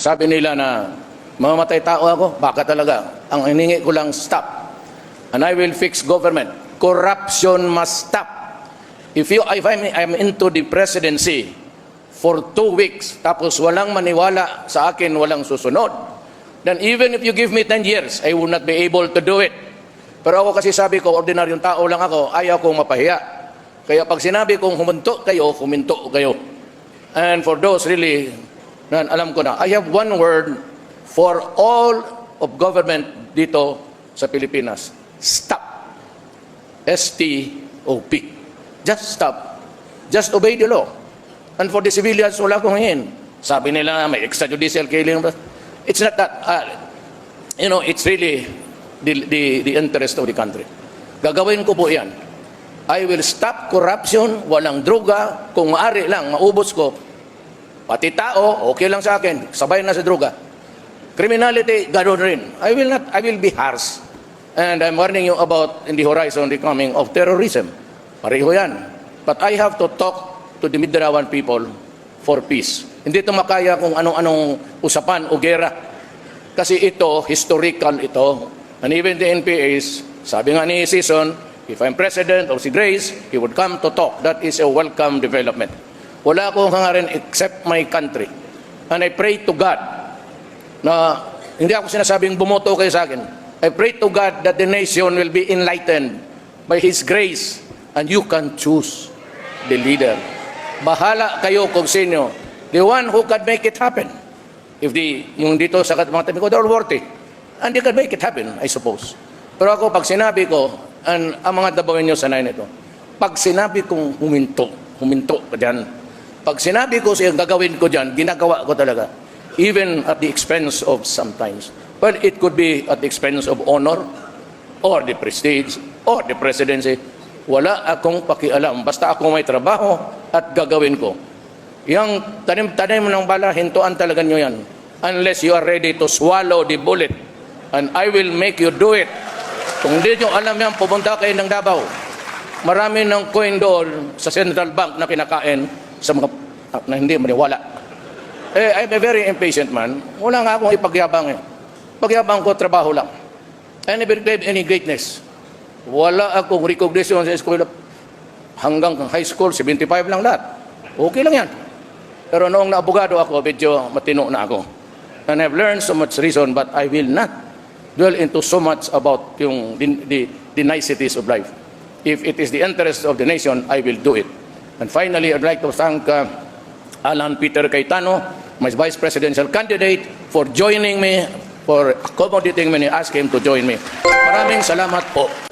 sabi nila na mamamatay tao ako, baka talaga. Ang hiningi ko lang, stop. And I will fix government. Corruption must stop. If I'm into the presidency for 2 weeks, tapos walang maniwala sa akin, walang susunod, then even if you give me 10 years, I will not be able to do it. Pero ako kasi sabi ko, ordinaryong tao lang ako, ayaw kong mapahiya. Kaya pag sinabi kong huminto kayo. And for those really, na alam ko na, I have one word for all of government dito sa Pilipinas. Stop. S-T-O-P. Just stop. Just obey the law. And for the civilians, wala kong hingin. Sabi nila, may extrajudicial killing. It's not that. It's really the interest of the country. Gagawin ko po yan. I will stop corruption, walang droga, kung maaari lang, maubos ko. Pati tao, okay lang sa akin, sabay na sa droga. Criminality, ganoon rin. I will be harsh. And I'm warning you about in the horizon the coming of terrorism. Pareho yan. But I have to talk to the Mindanao people for peace. Hindi ito makaya kung anong usapan o gera. Kasi ito, historical ito. And even the NPAs, sabi nga ni Season, if I'm president of si Grace, he would come to talk. That is a welcome development. Wala akong hangarin except my country. And I pray to God na hindi ako sinasabing bumoto kayo sa akin. I pray to God that the nation will be enlightened by His grace and you can choose the leader. Bahala kayo kung sino. The one who can make it happen. If yung dito sa mga tabi ko, they're worthy. And they can make it happen, I suppose. Pero ako, pag sinabi ko, ang mga dabawin nyo sanay nito, pag sinabi kong huminto ka dyan. Pag sinabi ko siya, gagawin ko dyan, ginagawa ko talaga. Even at the expense of sometimes. Well, it could be at the expense of honor, or the prestige, or the presidency. Wala akong pakialam. Basta ako may trabaho at gagawin ko. Yung tanim-tanim ng bala, hintuan talaga nyo yan. Unless you are ready to swallow the bullet. And I will make you do it. Kung hindi nyo alam yan, pupunta kayo ng Davao. Marami ng coin doon sa Central Bank na kinakain sa mga na hindi maniwala. I'm a very impatient man. Wala nga akong ipagyabang eh. Pagyabang ko, trabaho lang. I never claimed any greatness. Wala akong recognition sa school. Hanggang high school, 75 lang lahat. Okay lang yan. Pero noong naabogado ako, medyo matino na ako. And I've learned so much reason, but I will not dwell into so much about the niceties of life. If it is the interest of the nation, I will do it. And finally, I'd like to thank Alan Peter Cayetano, my vice presidential candidate, for joining me, for accommodating me and ask him to join me. Maraming salamat po.